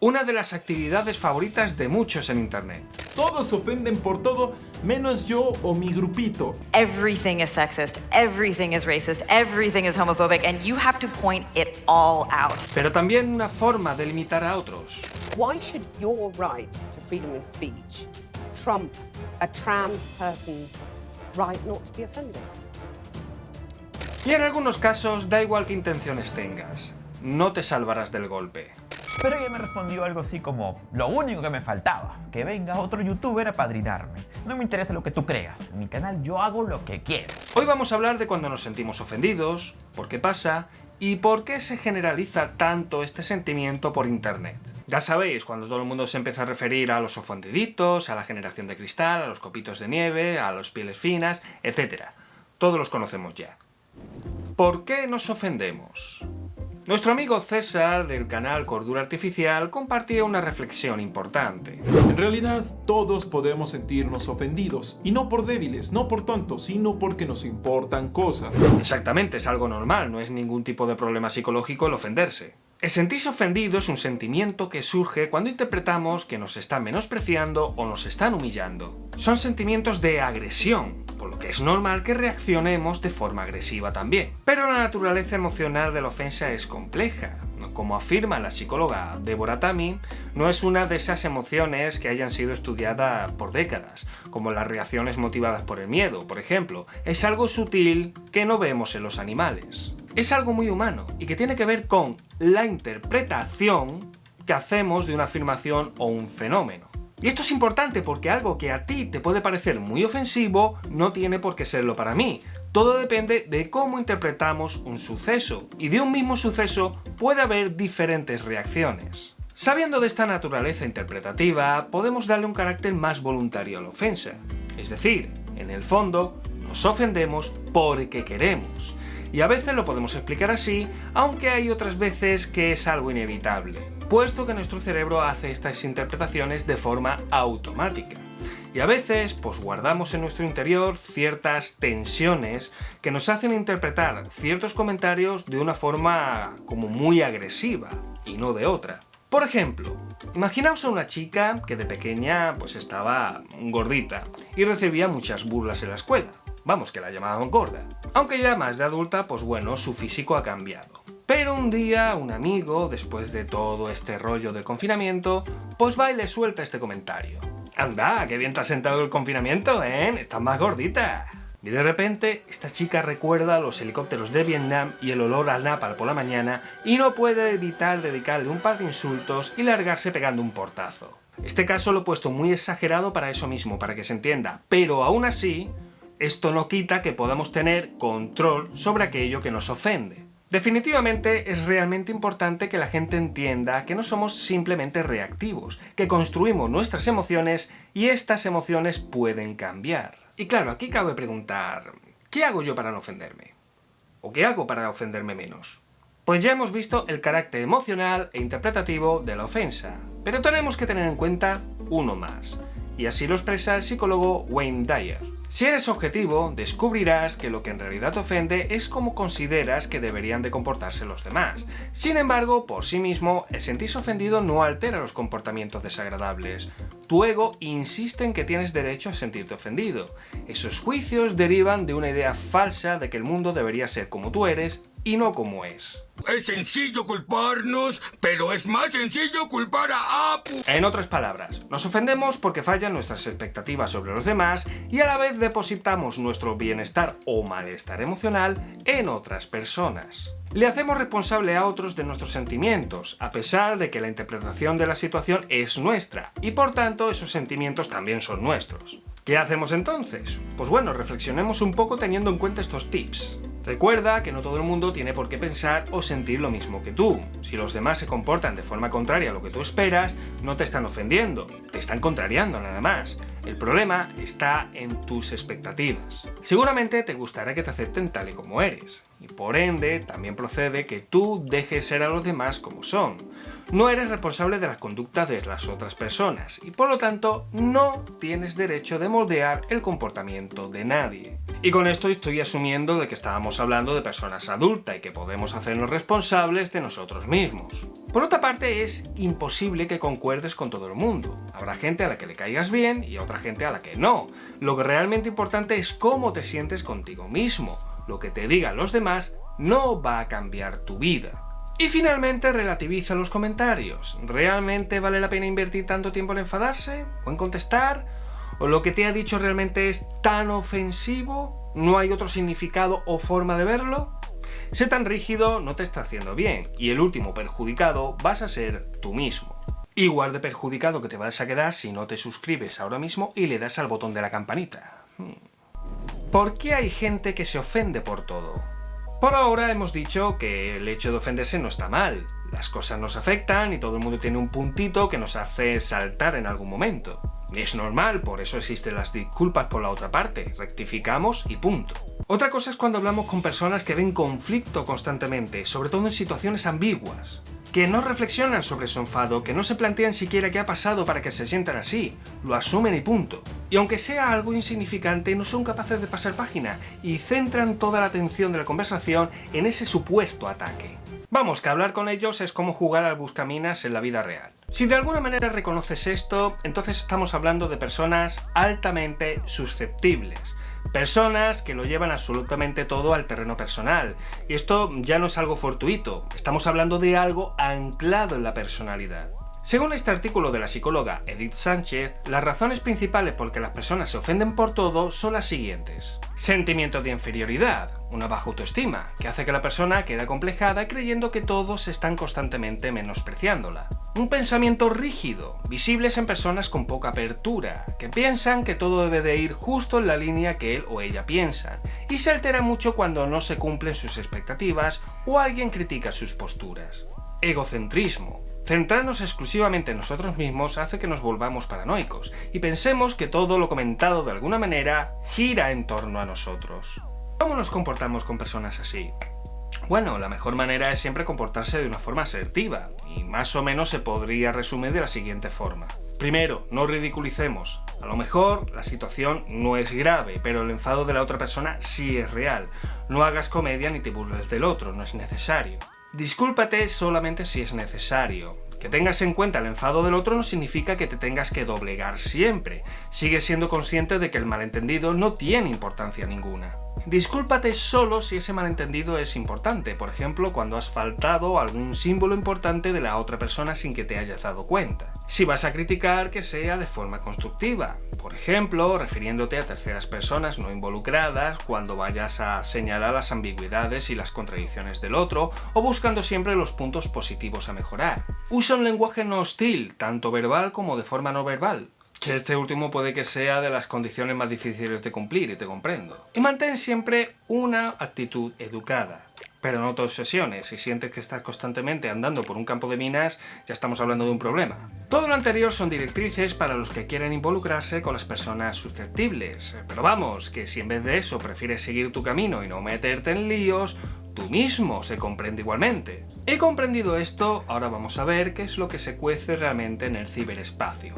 una de las actividades favoritas de muchos en internet. Todos se ofenden por todo, menos yo o mi grupito. Everything is sexist, everything is racist, everything is homophobic, and you have to point it all out. Pero también una forma de limitar a otros. Why should your right to freedom of speech trump a trans person's right not to be offended? Y en algunos casos da igual qué intenciones tengas, no te salvarás del golpe. Pero ella me respondió algo así como: lo único que me faltaba, que venga otro youtuber a padrinarme. No me interesa lo que tú creas, en mi canal yo hago lo que quiero. Hoy vamos a hablar de cuando nos sentimos ofendidos, por qué pasa y por qué se generaliza tanto este sentimiento por internet. Ya sabéis, cuando todo el mundo se empieza a referir a los ofendiditos, a la generación de cristal, a los copitos de nieve, a los pieles finas, etc. Todos los conocemos ya. ¿Por qué nos ofendemos? Nuestro amigo César, del canal Cordura Artificial, compartía una reflexión importante. En realidad, todos podemos sentirnos ofendidos, y no por débiles, no por tontos, sino porque nos importan cosas. Exactamente, es algo normal, no es ningún tipo de problema psicológico el ofenderse. El sentirse ofendido es un sentimiento que surge cuando interpretamos que nos están menospreciando o nos están humillando. Son sentimientos de agresión, por lo que es normal que reaccionemos de forma agresiva también. Pero la naturaleza emocional de la ofensa es compleja. Como afirma la psicóloga Deborah Tammy, no es una de esas emociones que hayan sido estudiadas por décadas, como las reacciones motivadas por el miedo, por ejemplo. Es algo sutil que no vemos en los animales. Es algo muy humano y que tiene que ver con la interpretación que hacemos de una afirmación o un fenómeno. Y esto es importante porque algo que a ti te puede parecer muy ofensivo no tiene por qué serlo para mí. Todo depende de cómo interpretamos un suceso, y de un mismo suceso puede haber diferentes reacciones. Sabiendo de esta naturaleza interpretativa, podemos darle un carácter más voluntario a la ofensa. Es decir, en el fondo, nos ofendemos porque queremos. Y a veces lo podemos explicar así, aunque hay otras veces que es algo inevitable, puesto que nuestro cerebro hace estas interpretaciones de forma automática. Y a veces, pues guardamos en nuestro interior ciertas tensiones que nos hacen interpretar ciertos comentarios de una forma como muy agresiva, y no de otra. Por ejemplo, imaginaos a una chica que de pequeña pues estaba gordita y recibía muchas burlas en la escuela. Vamos, que la llamaban gorda. Aunque ya más de adulta, pues bueno, su físico ha cambiado. Pero un día, un amigo, después de todo este rollo del confinamiento, pues va y le suelta este comentario. ¡Anda, qué bien te has sentado el confinamiento, eh! ¡Estás más gordita! Y de repente, esta chica recuerda los helicópteros de Vietnam y el olor al napalm por la mañana y no puede evitar dedicarle un par de insultos y largarse pegando un portazo. Este caso lo he puesto muy exagerado para eso mismo, para que se entienda, pero aún así, esto no quita que podamos tener control sobre aquello que nos ofende. Definitivamente es realmente importante que la gente entienda que no somos simplemente reactivos, que construimos nuestras emociones y estas emociones pueden cambiar. Y claro, aquí cabe preguntar, ¿qué hago yo para no ofenderme? ¿O qué hago para ofenderme menos? Pues ya hemos visto el carácter emocional e interpretativo de la ofensa, pero tenemos que tener en cuenta uno más, y así lo expresa el psicólogo Wayne Dyer. Si eres objetivo, descubrirás que lo que en realidad te ofende es cómo consideras que deberían de comportarse los demás. Sin embargo, por sí mismo, el sentirse ofendido no altera los comportamientos desagradables. Tu ego insiste en que tienes derecho a sentirte ofendido. Esos juicios derivan de una idea falsa de que el mundo debería ser como tú eres y no como es. Es sencillo culparnos, pero es más sencillo culpar a Apu. En otras palabras, nos ofendemos porque fallan nuestras expectativas sobre los demás y a la vez depositamos nuestro bienestar o malestar emocional en otras personas. Le hacemos responsable a otros de nuestros sentimientos, a pesar de que la interpretación de la situación es nuestra, y por tanto esos sentimientos también son nuestros. ¿Qué hacemos entonces? Pues bueno, reflexionemos un poco teniendo en cuenta estos tips. Recuerda que no todo el mundo tiene por qué pensar o sentir lo mismo que tú. Si los demás se comportan de forma contraria a lo que tú esperas, no te están ofendiendo, te están contrariando nada más. El problema está en tus expectativas. Seguramente te gustará que te acepten tal y como eres, y por ende también procede que tú dejes ser a los demás como son. No eres responsable de las conductas de las otras personas, y por lo tanto no tienes derecho de moldear el comportamiento de nadie. Y con esto estoy asumiendo de que estábamos hablando de personas adultas y que podemos hacernos responsables de nosotros mismos. Por otra parte, es imposible que concuerdes con todo el mundo. Habrá gente a la que le caigas bien y a otra gente a la que no. Lo que realmente importante es cómo te sientes contigo mismo. Lo que te digan los demás no va a cambiar tu vida. Y finalmente, relativiza los comentarios. ¿Realmente vale la pena invertir tanto tiempo en enfadarse? ¿O en contestar? ¿O lo que te ha dicho realmente es tan ofensivo? ¿No hay otro significado o forma de verlo? Ser tan rígido no te está haciendo bien, y el último perjudicado vas a ser tú mismo. Igual de perjudicado que te vas a quedar si no te suscribes ahora mismo y le das al botón de la campanita. ¿Por qué hay gente que se ofende por todo? Por ahora hemos dicho que el hecho de ofenderse no está mal. Las cosas nos afectan y todo el mundo tiene un puntito que nos hace saltar en algún momento. Y es normal, por eso existen las disculpas por la otra parte, rectificamos y punto. Otra cosa es cuando hablamos con personas que ven conflicto constantemente, sobre todo en situaciones ambiguas, que no reflexionan sobre su enfado, que no se plantean siquiera qué ha pasado para que se sientan así, lo asumen y punto. Y aunque sea algo insignificante, no son capaces de pasar página y centran toda la atención de la conversación en ese supuesto ataque. Vamos, que hablar con ellos es como jugar al buscaminas en la vida real. Si de alguna manera reconoces esto, entonces estamos hablando de personas altamente susceptibles. Personas que lo llevan absolutamente todo al terreno personal. Y esto ya no es algo fortuito, estamos hablando de algo anclado en la personalidad. Según este artículo de la psicóloga Edith Sánchez, las razones principales por que las personas se ofenden por todo son las siguientes. Sentimiento de inferioridad, una baja autoestima, que hace que la persona quede acomplejada creyendo que todos están constantemente menospreciándola. Un pensamiento rígido, visibles en personas con poca apertura, que piensan que todo debe de ir justo en la línea que él o ella piensa, y se altera mucho cuando no se cumplen sus expectativas o alguien critica sus posturas. Egocentrismo. Centrarnos exclusivamente en nosotros mismos hace que nos volvamos paranoicos y pensemos que todo lo comentado de alguna manera gira en torno a nosotros. ¿Cómo nos comportamos con personas así? Bueno, la mejor manera es siempre comportarse de una forma asertiva, y más o menos se podría resumir de la siguiente forma. Primero, no ridiculicemos. A lo mejor la situación no es grave, pero el enfado de la otra persona sí es real. No hagas comedia ni te burles del otro, no es necesario. Discúlpate solamente si es necesario. Que tengas en cuenta el enfado del otro no significa que te tengas que doblegar siempre. Sigue siendo consciente de que el malentendido no tiene importancia ninguna. Discúlpate solo si ese malentendido es importante, por ejemplo, cuando has faltado algún símbolo importante de la otra persona sin que te hayas dado cuenta. Si vas a criticar, que sea de forma constructiva, por ejemplo, refiriéndote a terceras personas no involucradas, cuando vayas a señalar las ambigüedades y las contradicciones del otro, o buscando siempre los puntos positivos a mejorar. Usa un lenguaje no hostil, tanto verbal como de forma no verbal. Que este último puede que sea de las condiciones más difíciles de cumplir, y te comprendo. Y mantén siempre una actitud educada. Pero no te obsesiones, si sientes que estás constantemente andando por un campo de minas, ya estamos hablando de un problema. Todo lo anterior son directrices para los que quieren involucrarse con las personas susceptibles. Pero vamos, que si en vez de eso prefieres seguir tu camino y no meterte en líos, tú mismo se comprende igualmente. He comprendido esto, ahora vamos a ver qué es lo que se cuece realmente en el ciberespacio.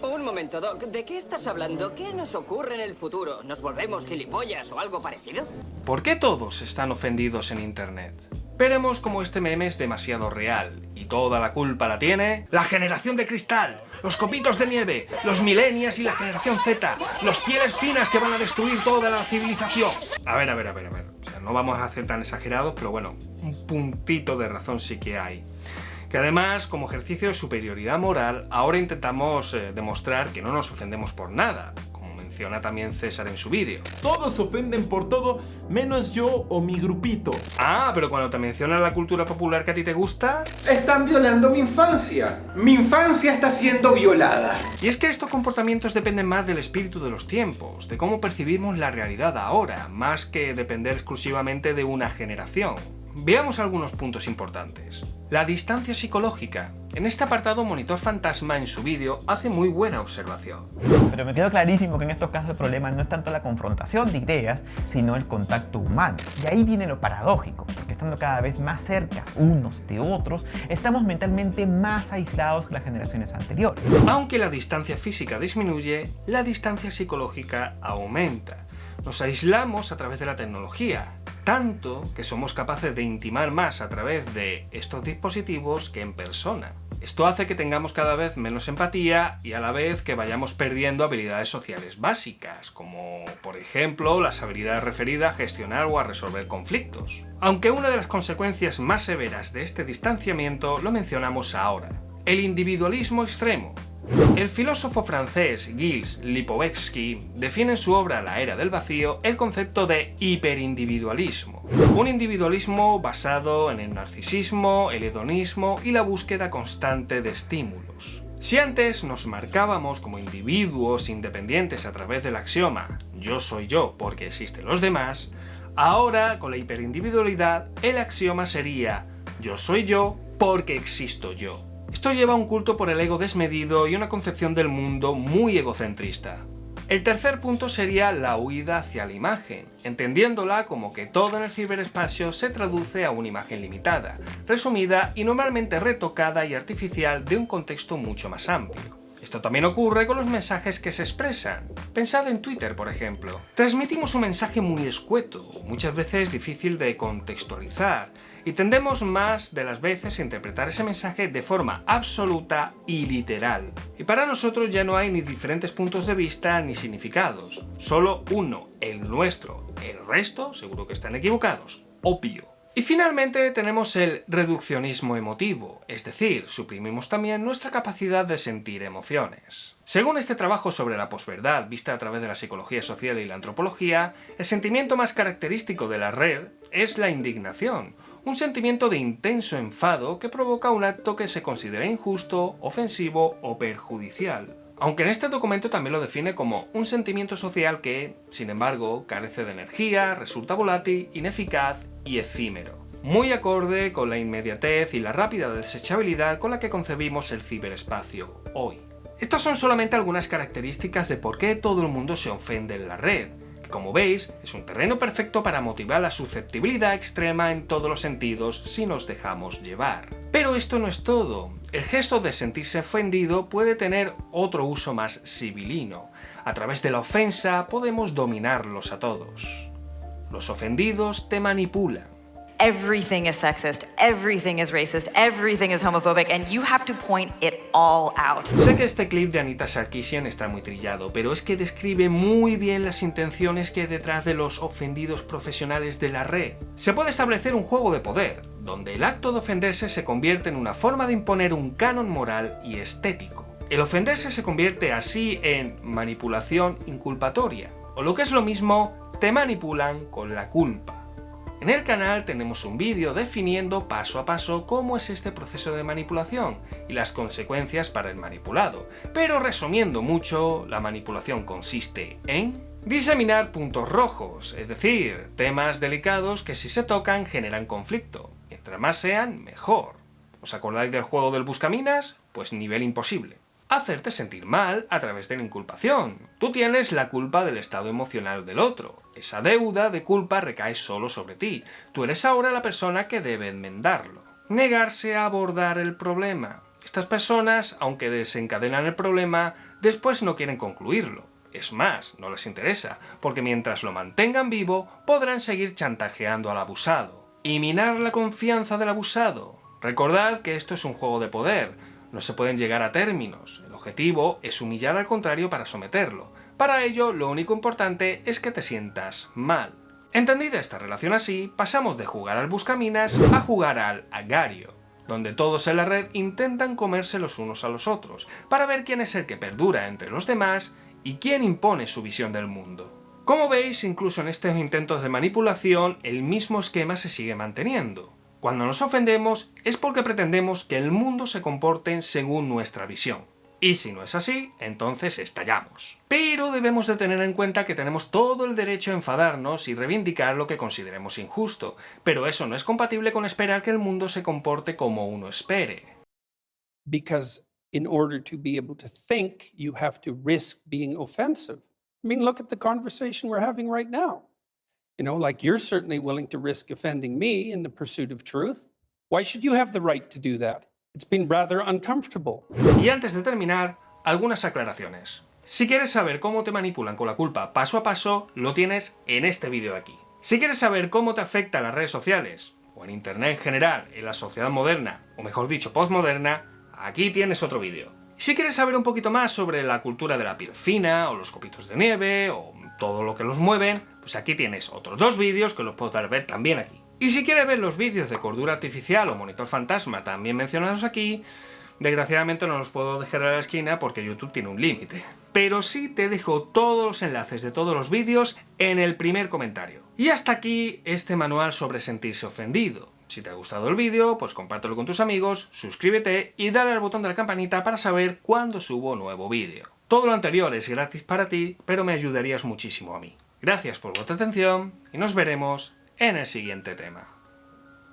Un momento, Doc, ¿de qué estás hablando? ¿Qué nos ocurre en el futuro? ¿Nos volvemos gilipollas o algo parecido? ¿Por qué todos están ofendidos en internet? Veremos cómo este meme es demasiado real, y toda la culpa la tiene la generación de cristal, los copitos de nieve, los millennials y la generación Z, los pieles finas que van a destruir toda la civilización. A ver. O sea, no vamos a ser tan exagerados, pero bueno, un puntito de razón sí que hay. Que además, como ejercicio de superioridad moral, ahora intentamos demostrar que no nos ofendemos por nada, como menciona también César en su vídeo. Todos se ofenden por todo, menos yo o mi grupito. Ah, pero cuando te menciona la cultura popular que a ti te gusta... Están violando mi infancia. Mi infancia está siendo violada. Y es que estos comportamientos dependen más del espíritu de los tiempos, de cómo percibimos la realidad ahora, más que depender exclusivamente de una generación. Veamos algunos puntos importantes. La distancia psicológica. En este apartado, Monitor Fantasma en su vídeo hace muy buena observación. Pero me quedó clarísimo que en estos casos el problema no es tanto la confrontación de ideas, sino el contacto humano. Y ahí viene lo paradójico, porque estando cada vez más cerca unos de otros, estamos mentalmente más aislados que las generaciones anteriores. Aunque la distancia física disminuye, la distancia psicológica aumenta. Nos aislamos a través de la tecnología. tanto que somos capaces de intimar más a través de estos dispositivos que en persona. Esto hace que tengamos cada vez menos empatía y a la vez que vayamos perdiendo habilidades sociales básicas, como por ejemplo las habilidades referidas a gestionar o a resolver conflictos. Aunque una de las consecuencias más severas de este distanciamiento lo mencionamos ahora: el individualismo extremo. El filósofo francés Gilles Lipovetsky define en su obra La Era del Vacío el concepto de hiperindividualismo, un individualismo basado en el narcisismo, el hedonismo y la búsqueda constante de estímulos. Si antes nos marcábamos como individuos independientes a través del axioma "yo soy yo porque existen los demás", ahora con la hiperindividualidad el axioma sería "yo soy yo porque existo yo". Esto lleva a un culto por el ego desmedido y una concepción del mundo muy egocentrista. El tercer punto sería la huida hacia la imagen, entendiéndola como que todo en el ciberespacio se traduce a una imagen limitada, resumida y normalmente retocada y artificial de un contexto mucho más amplio. Esto también ocurre con los mensajes que se expresan. Pensad en Twitter, por ejemplo. Transmitimos un mensaje muy escueto, muchas veces difícil de contextualizar, y tendemos más de las veces a interpretar ese mensaje de forma absoluta y literal. Y para nosotros ya no hay ni diferentes puntos de vista ni significados, solo uno, el nuestro. El resto seguro que están equivocados, obvio. Y finalmente tenemos el reduccionismo emotivo, es decir, suprimimos también nuestra capacidad de sentir emociones. Según este trabajo sobre la posverdad vista a través de la psicología social y la antropología, el sentimiento más característico de la red es la indignación, un sentimiento de intenso enfado que provoca un acto que se considera injusto, ofensivo o perjudicial. Aunque en este documento también lo define como un sentimiento social que, sin embargo, carece de energía, resulta volátil, ineficaz y efímero. Muy acorde con la inmediatez y la rápida desechabilidad con la que concebimos el ciberespacio hoy. Estas son solamente algunas características de por qué todo el mundo se ofende en la red, que como veis es un terreno perfecto para motivar la susceptibilidad extrema en todos los sentidos si nos dejamos llevar. Pero esto no es todo. El gesto de sentirse ofendido puede tener otro uso más sibilino. A través de la ofensa podemos dominarlos a todos. Los ofendidos te manipulan. Everything is sexist, everything is racist, everything is homophobic, and you have to point it all out. Sé que este clip de Anita Sarkeesian está muy trillado, pero es que describe muy bien las intenciones que hay detrás de los ofendidos profesionales de la red. Se puede establecer un juego de poder, donde el acto de ofenderse se convierte en una forma de imponer un canon moral y estético. El ofenderse se convierte así en manipulación inculpatoria, o lo que es lo mismo, te manipulan con la culpa. En el canal tenemos un vídeo definiendo paso a paso cómo es este proceso de manipulación y las consecuencias para el manipulado, pero resumiendo mucho, la manipulación consiste en diseminar puntos rojos, es decir, temas delicados que si se tocan generan conflicto. Mientras más sean, mejor. ¿Os acordáis del juego del buscaminas? Pues nivel imposible. Hacerte sentir mal a través de la inculpación. Tú tienes la culpa del estado emocional del otro. Esa deuda de culpa recae solo sobre ti. Tú eres ahora la persona que debe enmendarlo. Negarse a abordar el problema. Estas personas, aunque desencadenan el problema, después no quieren concluirlo. Es más, no les interesa, porque mientras lo mantengan vivo, podrán seguir chantajeando al abusado. Y minar la confianza del abusado. Recordad que esto es un juego de poder. No se pueden llegar a términos. El objetivo es humillar al contrario para someterlo. Para ello, lo único importante es que te sientas mal. Entendida esta relación así, pasamos de jugar al buscaminas a jugar al agario, donde todos en la red intentan comerse los unos a los otros, para ver quién es el que perdura entre los demás y quién impone su visión del mundo. Como veis, incluso en estos intentos de manipulación, el mismo esquema se sigue manteniendo. Cuando nos ofendemos es porque pretendemos que el mundo se comporte según nuestra visión. Y si no es así, entonces estallamos. Pero debemos de tener en cuenta que tenemos todo el derecho a enfadarnos y reivindicar lo que consideremos injusto, pero eso no es compatible con esperar que el mundo se comporte como uno espere. Because in order to be able to think, you have to risk being offensive. I mean, look at the conversation we're having right now. You know, like you're certainly willing to risk offending me in the pursuit of truth. Why should you have the right to do that? It's been rather uncomfortable. Y antes de terminar, algunas aclaraciones. Si quieres saber cómo te manipulan con la culpa paso a paso, lo tienes en este vídeo de aquí. Si quieres saber cómo te afecta las redes sociales, o en internet en general, en la sociedad moderna, o mejor dicho, postmoderna, aquí tienes otro vídeo. Si quieres saber un poquito más sobre la cultura de la piel fina, o los copitos de nieve, o todo lo que los mueven, pues aquí tienes otros 2 vídeos que los podrás ver también aquí. Y si quieres ver los vídeos de cordura artificial o monitor fantasma también mencionados aquí, desgraciadamente no los puedo dejar a la esquina porque YouTube tiene un límite. Pero sí te dejo todos los enlaces de todos los vídeos en el primer comentario. Y hasta aquí este manual sobre sentirse ofendido. Si te ha gustado el vídeo, pues compártelo con tus amigos, suscríbete y dale al botón de la campanita para saber cuándo subo nuevo vídeo. Todo lo anterior es gratis para ti, pero me ayudarías muchísimo a mí. Gracias por vuestra atención y nos veremos en el siguiente tema.